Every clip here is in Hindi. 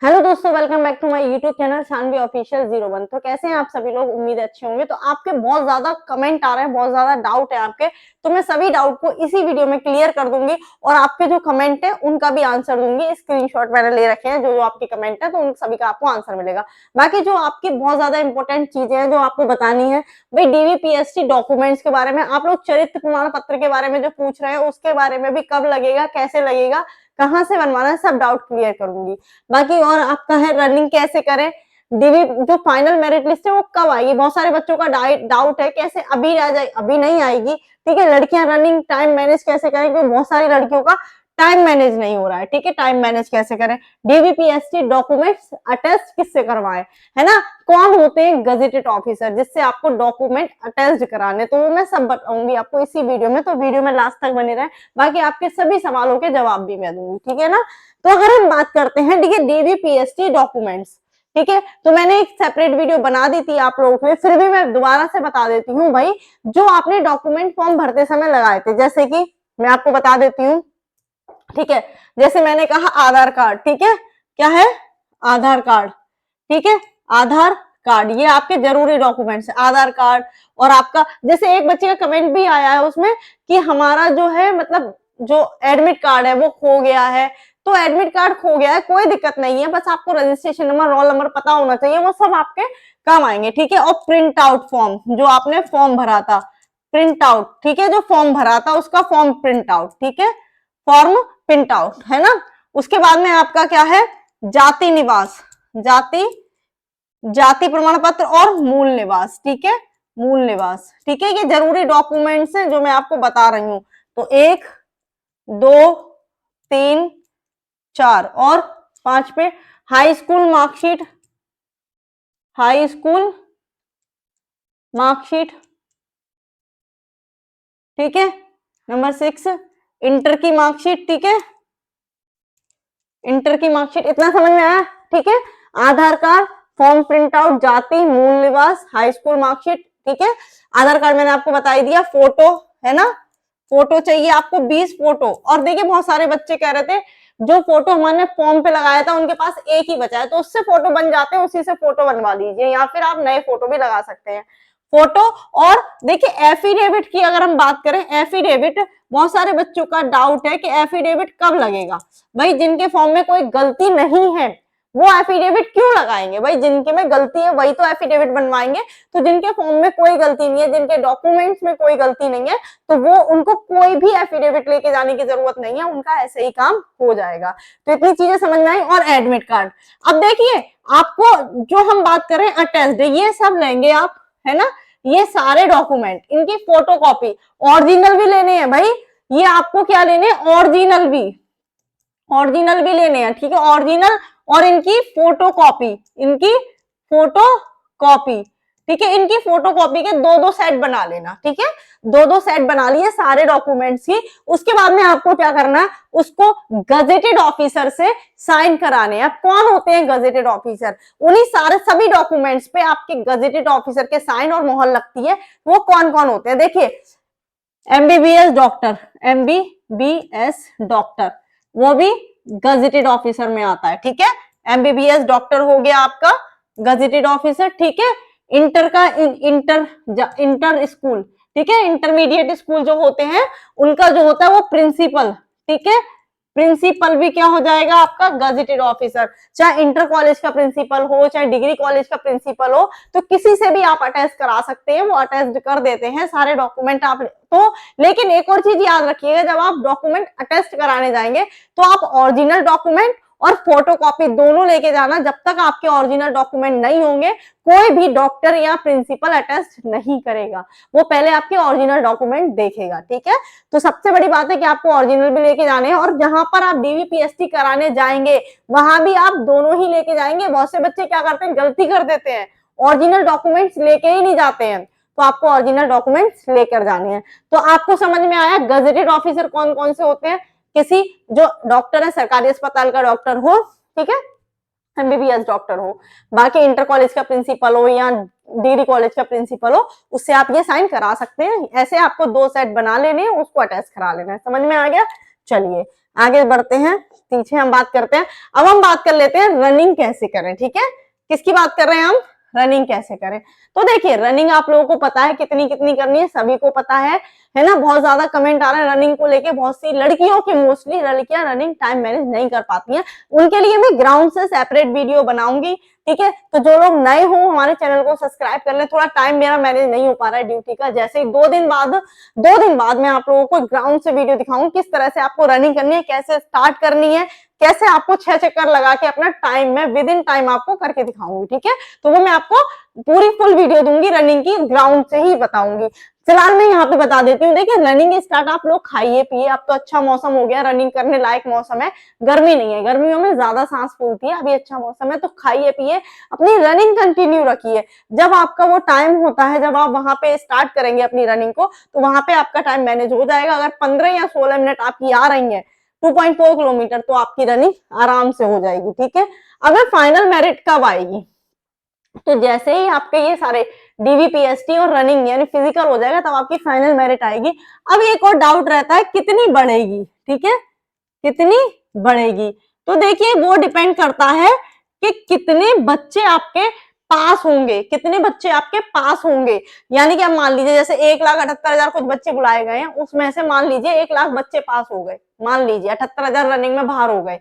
हेलो दोस्तों, welcome back to my YouTube channel Shanvi official 01। तो कैसे हैं आप सभी लोग? उम्मीद अच्छे होंगे। तो आपके बहुत ज्यादा कमेंट आ रहे हैं, बहुत ज्यादा डाउट है आपके, तो मैं सभी डाउट को इसी वीडियो में क्लियर कर दूंगी और आपके जो कमेंट है उनका भी आंसर दूंगी। स्क्रीनशॉट मैंने ले रखे हैं, जो जो आपके कमेंट है तो उन सभी का आपको आंसर मिलेगा। बाकी जो आपकी बहुत ज्यादा इंपॉर्टेंट चीजें हैं जो आपको बतानी है, भाई डीवीपीएससी डॉक्यूमेंट्स के बारे में, आप लोग चरित्र प्रमाण पत्र के बारे में जो पूछ रहे हैं उसके बारे में भी, कब लगेगा, कैसे लगेगा, कहाँ से बनवाना है, सब डाउट क्लियर करूंगी। बाकी और आपका है रनिंग कैसे करें, डीवी जो फाइनल मेरिट लिस्ट है वो कब आएगी, बहुत सारे बच्चों का डाउट है कैसे अभी आ जाए, अभी नहीं आएगी। ठीक है, लड़कियां रनिंग टाइम मैनेज कैसे करें, क्योंकि बहुत सारी लड़कियों का टाइम मैनेज नहीं हो रहा है। ठीक है, टाइम मैनेज कैसे करें, डीवीपीएससी डॉक्यूमेंट्स अटेस्ट किससे करवाएं, है ना, कौन होते हैं गजेटेड ऑफिसर जिससे आपको डॉक्यूमेंट अटेस्ट कराने, तो वो मैं सब बताऊंगी आपको इसी वीडियो में। तो वीडियो में लास्ट तक बने रहे, बाकी आपके सभी सवालों के जवाब भी मैं दूंगी। ठीक है ना। तो अगर हम बात करते हैं, ठीक है, डीवीपीएससी डॉक्यूमेंट्स, ठीक है, तो मैंने एक सेपरेट वीडियो बना दी थी आप लोगों के लिए, फिर भी मैं दोबारा से बता देती हूँ भाई, जो आपने डॉक्यूमेंट फॉर्म भरते समय लगाए थे, जैसे कि मैं आपको बता देती हूँ। ठीक है, जैसे मैंने कहा आधार कार्ड, ठीक है, क्या है, आधार कार्ड, ठीक है, आधार कार्ड, ये आपके जरूरी डॉक्यूमेंट्स है, आधार कार्ड। और आपका जैसे एक बच्चे का कमेंट भी आया है उसमें कि हमारा जो है मतलब जो एडमिट कार्ड है वो खो गया है, तो एडमिट कार्ड खो गया है, कोई दिक्कत नहीं है, बस आपको रजिस्ट्रेशन नंबर, रोल नंबर पता होना चाहिए, वो सब आपके काम आएंगे। ठीक है, और प्रिंट आउट फॉर्म, जो आपने फॉर्म भरा था, प्रिंट आउट, ठीक है, जो फॉर्म भरा था उसका फॉर्म प्रिंट आउट, ठीक है, फॉर्म प्रिंट आउट, है ना। उसके बाद में आपका क्या है, जाति निवास, जाति जाति प्रमाण पत्र और मूल निवास, ठीक है, मूल निवास, ठीक है, ये जरूरी डॉक्यूमेंट्स हैं जो मैं आपको बता रही हूं। तो 1 2 3 4 और 5 पे high school marksheet, high school marksheet, ठीक है। नंबर 6 इंटर की मार्कशीट, ठीक है, इंटर की मार्कशीट, इतना समझ में आया। ठीक है, आधार कार्ड, फॉर्म प्रिंट आउट, जाति, मूल निवास, हाई स्कूल मार्कशीट, ठीक है। आधार कार्ड मैंने आपको बता ही दिया, फोटो, है ना, फोटो चाहिए आपको 20 फोटो। और देखिए बहुत सारे बच्चे कह रहे थे जो फोटो हमारे फॉर्म पे लगाया था उनके पास एक ही बचा है, तो उससे फोटो बन जाते हैं, उसी से फोटो बनवा लीजिए, या फिर आप नए फोटो भी लगा सकते हैं, फोटो। और देखिए एफिडेविट की अगर हम बात करें, एफिडेविट बहुत सारे बच्चों का डाउट है कि एफिडेविट कब लगेगा। भाई जिनके फॉर्म में कोई गलती नहीं है वो एफिडेविट क्यों लगाएंगे, भाई जिनके में गलती है वही तो एफिडेविट बनवाएंगे। तो जिनके फॉर्म में कोई गलती नहीं है, जिनके डॉक्यूमेंट्स में कोई गलती नहीं है, तो वो उनको कोई भी एफिडेविट लेके जाने की जरूरत नहीं है, उनका ऐसे ही काम हो जाएगा। तो इतनी चीजें समझ में आई। और एडमिट कार्ड, अब देखिए आपको जो हम बात करें अटेस्टेड, ये सब लेंगे आप, है ना, ये सारे डॉक्यूमेंट, इनकी फोटोकॉपी, ओरिजिनल भी लेने हैं भाई, ये आपको क्या लेने हैं, ओरिजिनल भी, ओरिजिनल भी लेने हैं, ठीक है, ओरिजिनल और इनकी फोटो कॉपी, इनकी फोटो कॉपी, ठीक है, इनकी फोटो कॉपी के दो दो सेट बना लेना। ठीक है, दो दो सेट बना लिए सारे डॉक्यूमेंट्स की। उसके बाद में आपको क्या करना है, उसको गजेटेड ऑफिसर से साइन कराने हैं। कौन होते हैं गजेटेड ऑफिसर, उन्हीं सारे सभी डॉक्यूमेंट्स पे आपके गजेटेड ऑफिसर के साइन और मोहर लगती है। वो कौन कौन होते हैं, देखिए एमबीबीएस डॉक्टर, एमबीबीएस डॉक्टर, वो भी गजेटेड ऑफिसर में आता है। ठीक है, एमबीबीएस डॉक्टर हो गया आपका गजेटेड ऑफिसर। ठीक है, इंटर का इंटर स्कूल, ठीक है, इंटरमीडिएट स्कूल जो होते हैं उनका जो होता है वो प्रिंसिपल, ठीक है, प्रिंसिपल भी क्या हो जाएगा आपका गजेटेड ऑफिसर। चाहे इंटर कॉलेज का प्रिंसिपल हो, चाहे डिग्री कॉलेज का प्रिंसिपल हो, तो किसी से भी आप अटैच करा सकते हैं, वो अटैच कर देते हैं सारे डॉक्यूमेंट आप तो। लेकिन एक और चीज याद रखिएगा, जब आप डॉक्यूमेंट अटेस्ट कराने जाएंगे तो आप ओरिजिनल डॉक्यूमेंट और फोटोकॉपी दोनों लेके जाना। जब तक आपके ओरिजिनल डॉक्यूमेंट नहीं होंगे कोई भी डॉक्टर या प्रिंसिपल अटेस्ट नहीं करेगा, वो पहले आपके ओरिजिनल डॉक्यूमेंट देखेगा। ठीक है, तो सबसे बड़ी बात है कि आपको ओरिजिनल भी लेके जाने हैं, और जहां पर आप डीवीपीएससी कराने जाएंगे वहां भी आप दोनों ही लेके जाएंगे। बहुत से बच्चे क्या करते हैं, गलती कर देते हैं, ओरिजिनल डॉक्यूमेंट्स लेके ही नहीं जाते हैं, तो आपको ओरिजिनल डॉक्यूमेंट्स लेकर जाने हैं। तो आपको समझ में आया गजेटेड ऑफिसर कौन कौन से होते हैं, किसी जो डॉक्टर है सरकारी अस्पताल का डॉक्टर हो, ठीक है, एमबीबीएस डॉक्टर हो, बाकी इंटर कॉलेज का प्रिंसिपल हो या डिग्री कॉलेज का प्रिंसिपल हो, उससे आप ये साइन करा सकते हैं। ऐसे आपको दो सेट बना लेने हैं, उसको अटैच करा लेना है। समझ में आ गया, चलिए आगे बढ़ते हैं, पीछे हम बात करते हैं। अब हम बात कर लेते हैं रनिंग कैसे करें, ठीक है। किसकी बात कर रहे हैं हम, रनिंग कैसे करें। तो देखिए रनिंग आप लोगों को पता है कितनी कितनी करनी है, सभी को पता है ना। बहुत ज्यादा कमेंट आ रहे हैं रनिंग को लेके, बहुत सी लड़कियों की, मोस्टली लड़कियां रनिंग टाइम मैनेज नहीं कर पाती हैं, उनके लिए मैं ग्राउंड से सेपरेट वीडियो बनाऊंगी, ठीक है। तो जो लोग नए हो हमारे चैनल को सब्सक्राइब कर ले, थोड़ा टाइम मेरा मैनेज नहीं हो पा रहा है ड्यूटी का। जैसे ही 2 दिन बाद मैं आप लोगों को ग्राउंड से वीडियो दिखाऊंगी, किस तरह से आपको रनिंग करनी है, कैसे स्टार्ट करनी है, कैसे आपको 6 चक्कर लगा के अपना टाइम में विद इन टाइम आपको करके दिखाऊंगी, ठीक है। तो वो मैं आपको पूरी फुल वीडियो दूंगी, रनिंग की ग्राउंड से ही बताऊंगी। फिलहाल मैं यहाँ पे बता देती हूँ, देखिए रनिंग स्टार्ट, आप लोग खाइए पिए, अब तो अच्छा मौसम हो गया, रनिंग करने लायक मौसम है, गर्मी नहीं है, गर्मियों में ज्यादा सांस फूलती है, अभी अच्छा मौसम है, तो खाइए पिए, अपनी रनिंग कंटिन्यू रखिए। जब आपका वो टाइम होता है, जब आप वहां पे स्टार्ट करेंगे अपनी रनिंग को, तो वहां पे आपका टाइम मैनेज हो जाएगा। अगर 15 या 16 मिनट आपकी आ रही है 2.4 किलोमीटर, तो आपकी रनिंग आराम से हो जाएगी, ठीक है। अगर फाइनल मेरिट कब आएगी, तो जैसे ही आपके ये सारे डीवीपीएसटी और रनिंग यानी फिजिकल हो जाएगा, तब आपकी फाइनल मेरिट आएगी। अब एक और डाउट रहता है कितनी बढ़ेगी, ठीक है, कितनी बढ़ेगी। तो देखिए वो डिपेंड करता है कि कितने बच्चे आपके पास होंगे, कितने बच्चे आपके पास होंगे। यानी कि आप मान लीजिए जैसे 1,78,000 कुछ बच्चे बुलाए गए हैं, उसमें से मान लीजिए 1,00,000 बच्चे पास हो गए, मान लीजिए 78,000 रनिंग में बाहर हो गए,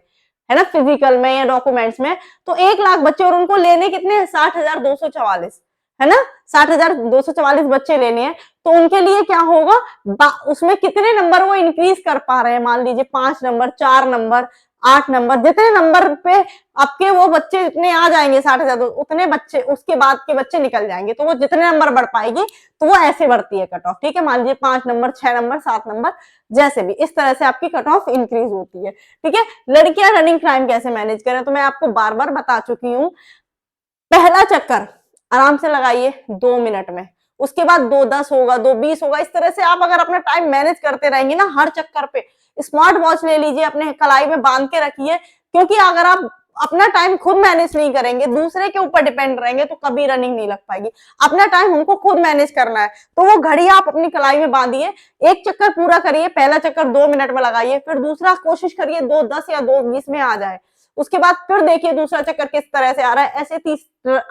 है ना, फिजिकल में या डॉक्यूमेंट्स में, तो 1,00,000 बच्चे, और उनको लेने कितने हैं, 60,244, है ना, 60,244 बच्चे लेने हैं। तो उनके लिए क्या होगा, उसमें कितने नंबर वो इंक्रीज कर पा रहे हैं, मान लीजिए 5 नंबर, 4 नंबर, 8 नंबर, जितने नंबर पे आपके वो बच्चे इतने आ जाएंगे 60,000, उतने बच्चे उसके बाद के बच्चे निकल जाएंगे, तो वो जितने नंबर बढ़ पाएगी, तो वो ऐसे बढ़ती है कट ऑफ, ठीक है। मान लीजिए 5 नंबर, 6 नंबर, 7 नंबर, जैसे भी इस तरह से आपकी कट ऑफ इंक्रीज होती है, ठीक है। लड़कियां रनिंग टाइम कैसे मैनेज करें, तो मैं आपको बार बार बता चुकी हूँ। पहला चक्कर आराम से लगाइए 2 मिनट में, उसके बाद 2:10 होगा, 2:20 होगा, इस तरह से आप अगर अपना टाइम मैनेज करते रहेंगे ना, हर चक्कर पे स्मार्ट वॉच ले लीजिए, अपने कलाई में बांध के रखिए, क्योंकि अगर आप अपना टाइम खुद मैनेज नहीं करेंगे, दूसरे के ऊपर डिपेंड रहेंगे, तो कभी रनिंग नहीं लग पाएगी। अपना टाइम हमको खुद मैनेज करना है, तो वो घड़ी आप अपनी कलाई में बांधिए, एक चक्कर पूरा करिए, पहला चक्कर 2 मिनट में लगाइए, फिर दूसरा कोशिश करिए 2:10 या 2:20 में आ जाए, उसके बाद फिर देखिए दूसरा चक्कर किस तरह से आ रहा है, ऐसे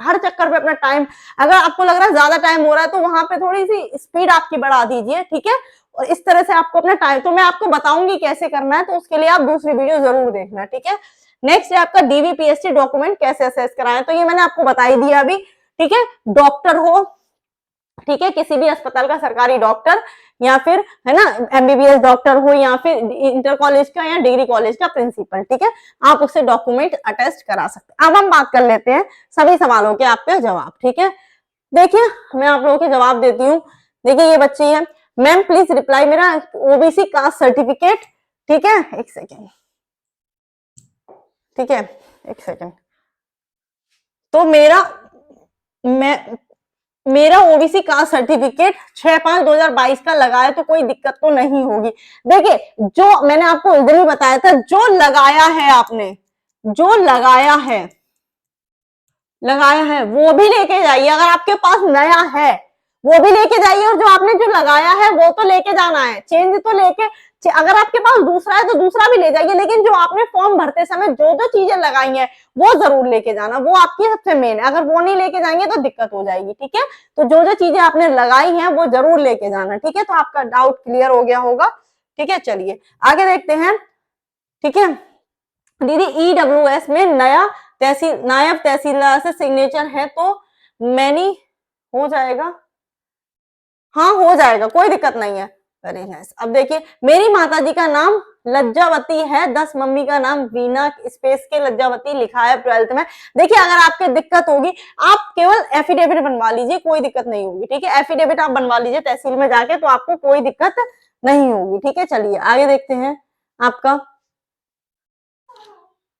हर चक्कर पे अपना टाइम, अगर आपको लग रहा है ज्यादा टाइम हो रहा है, तो वहां पे थोड़ी सी स्पीड आपकी बढ़ा दीजिए, ठीक है। और इस तरह से आपको अपना टाइम, तो मैं आपको बताऊंगी कैसे करना है, तो उसके लिए आप दूसरी वीडियो जरूर देखना, ठीक है। नेक्स्ट है आपका डीवीपीएसटी डॉक्यूमेंट कैसे असेस कराएं, तो ये मैंने आपको बता ही दिया अभी, ठीक है। डॉक्टर हो, ठीक है, किसी भी अस्पताल का सरकारी डॉक्टर, या फिर है ना एमबीबीएस डॉक्टर हो, या फिर इंटर कॉलेज का या डिग्री कॉलेज का प्रिंसिपल, ठीक है, आप उससे डॉक्यूमेंट अटेस्ट करा सकते हैं। अब हम बात कर लेते हैं सभी सवालों के आपके जवाब, ठीक है। देखिए मैं आप लोगों के जवाब देती हूँ। देखिए ये बच्ची है, मैम प्लीज रिप्लाई मेरा ओबीसी कास्ट सर्टिफिकेट, ठीक है, एक सेकेंड, ठीक है, एक सेकेंड। तो मेरा ओबीसी कास्ट सर्टिफिकेट 6/5/2022 का लगाया, तो कोई दिक्कत तो नहीं होगी। देखिए जो मैंने आपको उस दिन भी बताया था, जो लगाया है आपने, जो लगाया है वो भी लेके जाइए, अगर आपके पास नया है वो भी लेके जाइए, और जो आपने जो लगाया है वो तो लेके जाना है, चेंज तो लेके, अगर आपके पास दूसरा है तो दूसरा भी ले जाइए, लेकिन जो आपने फॉर्म भरते समय जो जो चीजें लगाई हैं वो जरूर लेके जाना, वो आपकी सबसे मेन है। अगर वो नहीं लेके जाएंगे तो दिक्कत हो जाएगी, ठीक है। तो जो जो चीजें आपने लगाई हैं वो जरूर लेके जाना, ठीक है। तो आपका डाउट क्लियर हो गया होगा, ठीक है। चलिए आगे देखते हैं, ठीक है। दीदी ईडब्ल्यूएस में नायब तहसीलदार से सिग्नेचर है तो मैनी हो जाएगा, हाँ हो जाएगा, कोई दिक्कत नहीं है, वेरी नाइस। अब देखिए मेरी माताजी का नाम लज्जावती है, 10 मम्मी का नाम वीना स्पेस के लज्जावती लिखा है 12th में। देखिए अगर आपके दिक्कत होगी, आप केवल एफिडेविट बनवा लीजिए, कोई दिक्कत नहीं होगी, ठीक है। एफिडेविट आप बनवा लीजिए तहसील में जाके, तो आपको कोई दिक्कत नहीं होगी, ठीक है। चलिए आगे देखते हैं आपका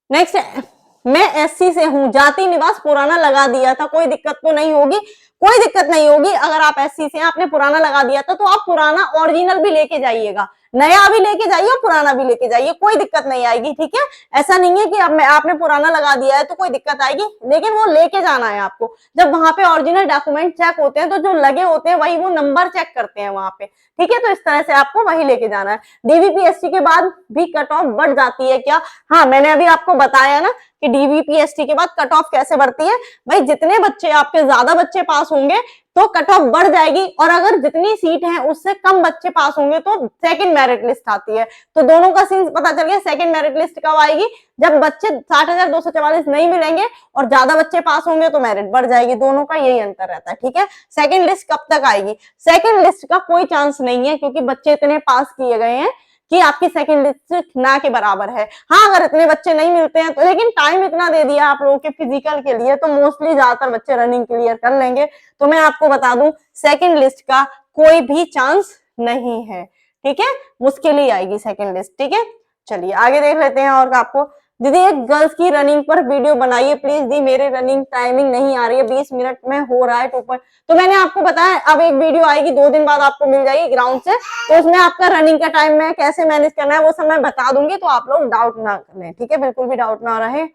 नेक्स्ट है, मैं एससी से हूं, जाति निवास पुराना लगा दिया था, कोई दिक्कत तो नहीं होगी, कोई दिक्कत नहीं होगी। अगर आप एससी से हैं, आपने पुराना लगा दिया था, तो आप पुराना ओरिजिनल भी लेके जाइएगा, नया भी लेके जाइए और पुराना भी लेके जाइए, कोई दिक्कत नहीं आएगी, ठीक है। ऐसा नहीं है कि अब आपने पुराना लगा दिया है तो कोई दिक्कत आएगी, लेकिन वो लेके जाना है आपको। जब वहां पे ओरिजिनल डॉक्यूमेंट चेक होते हैं तो जो लगे होते हैं वही वो नंबर चेक करते हैं वहां पे, ठीक है। तो इस तरह से आपको वही लेके जाना है। डीवीपीएससी के बाद भी कट ऑफ बढ़ जाती है क्या? हाँ, मैंने अभी आपको बताया ना कि डीवीपीएससी के बाद कट ऑफ कैसे बढ़ती है। भाई जितने बच्चे आपके ज्यादा बच्चे पास होंगे तो कट ऑफ बढ़ जाएगी, और अगर जितनी सीट है उससे कम बच्चे पास होंगे तो सेकंड मेरिट लिस्ट आती है। तो दोनों का सीन पता चल गया। सेकंड मेरिट लिस्ट कब आएगी? जब बच्चे 60,244 नहीं मिलेंगे और ज्यादा बच्चे पास होंगे तो मेरिट बढ़ जाएगी। दोनों का यही अंतर रहता है, ठीक है। सेकंड लिस्ट कब तक आएगी? सेकंड लिस्ट का कोई चांस नहीं है, क्योंकि बच्चे इतने पास किए गए हैं कि आपकी सेकंड लिस्ट ना के बराबर है। हाँ, अगर इतने बच्चे नहीं मिलते हैं तो, लेकिन टाइम इतना दे दिया आप लोगों के फिजिकल के लिए तो मोस्टली ज्यादातर बच्चे रनिंग क्लियर कर लेंगे। तो मैं आपको बता दूं, सेकंड लिस्ट का कोई भी चांस नहीं है, ठीक है। मुश्किल ही आएगी सेकंड लिस्ट, ठीक है। चलिए आगे देख लेते हैं। और आपको दीदी एक गर्ल्स की रनिंग पर वीडियो बनाइए प्लीज दी, मेरे रनिंग टाइमिंग नहीं आ रही है, 20 मिनट में हो रहा है 2 तो मैंने आपको बताया अब एक वीडियो आएगी 2 दिन बाद आपको मिल जाएगी ग्राउंड से, तो उसमें आपका रनिंग का टाइम में कैसे मैनेज करना है वो सब मैं बता दूंगी, तो आप लोग डाउट ना करें, ठीक है। बिल्कुल भी डाउट ना रहे।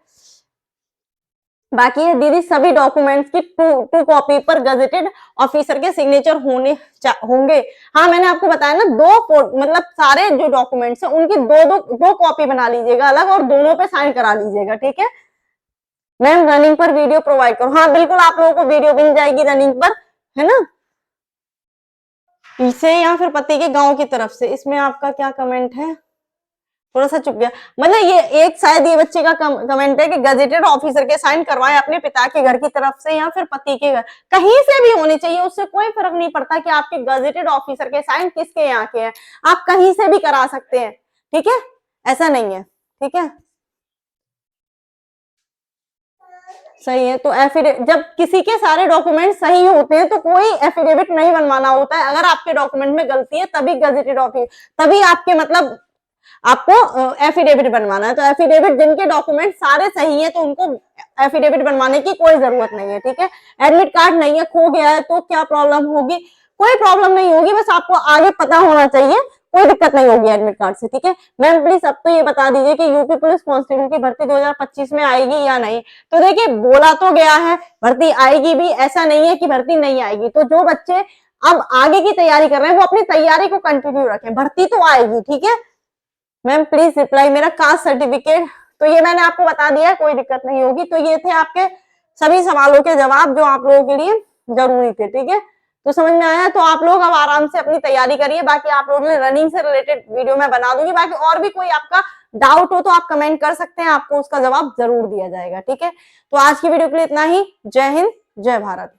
बाकी है दीदी सभी डॉक्यूमेंट्स की टू कॉपी पर गजेटेड ऑफिसर के सिग्नेचर होंगे। हाँ, मैंने आपको बताया ना, मतलब सारे जो डॉक्यूमेंट्स है उनकी दो कॉपी बना लीजिएगा अलग, और दोनों पे साइन करा लीजिएगा, ठीक है। मैम रनिंग पर वीडियो प्रोवाइड करो। हाँ बिल्कुल, आप लोगों को वीडियो मिल जाएगी रनिंग पर, है ना। इसे या फिर पति के गांव की तरफ से, इसमें आपका क्या कमेंट है? थोड़ा सा चुप गया। मतलब ये एक शायद ये बच्चे का कमेंट है कि गजेटेड ऑफिसर के साइन करवाए अपने पिता के घर की तरफ से या फिर पति के घर, कहीं से भी होनी चाहिए, उससे कोई फर्क नहीं पड़ता कि आपके गजेटेड ऑफिसर के साइन किसके यहाँ के हैं, आप कहीं से भी करा सकते हैं, ठीक है। ऐसा नहीं है, ठीक है। सही है। तो एफिडेविट, जब किसी के सारे डॉक्यूमेंट सही होते हैं तो कोई एफिडेविट नहीं बनवाना होता है। अगर आपके डॉक्यूमेंट में गलती है तभी गजेटेड ऑफिस, तभी आपके मतलब आपको एफिडेविट बनवाना है। तो एफिडेविट जिनके डॉक्यूमेंट सारे सही है तो उनको एफिडेविट बनवाने की कोई जरूरत नहीं है, ठीक है। एडमिट कार्ड नहीं है, खो गया है तो क्या प्रॉब्लम होगी? कोई प्रॉब्लम नहीं होगी, बस आपको आगे पता होना चाहिए, कोई दिक्कत नहीं होगी एडमिट कार्ड से, ठीक है। मैम प्लीज अब तो ये बता दीजिए कि यूपी पुलिस कांस्टेबल की भर्ती 2025 में आएगी या नहीं? तो देखिए बोला तो गया है भर्ती आएगी भी, ऐसा नहीं है कि भर्ती नहीं आएगी। तो जो बच्चे अब आगे की तैयारी कर रहे हैं वो अपनी तैयारी को कंटिन्यू रखें, भर्ती तो आएगी, ठीक है। मैम प्लीज रिप्लाई मेरा कास्ट सर्टिफिकेट, तो ये मैंने आपको बता दिया, कोई दिक्कत नहीं होगी। तो ये थे आपके सभी सवालों के जवाब जो आप लोगों के लिए जरूरी थे, ठीक है। तो समझ में आया? तो आप लोग अब आराम से अपनी तैयारी करिए। बाकी आप लोगों ने रनिंग से रिलेटेड वीडियो मैं बना दूंगी। बाकी और भी कोई आपका डाउट हो तो आप कमेंट कर सकते हैं, आपको उसका जवाब जरूर दिया जाएगा, ठीक है। तो आज की वीडियो के लिए इतना ही। जय हिंद, जय भारत।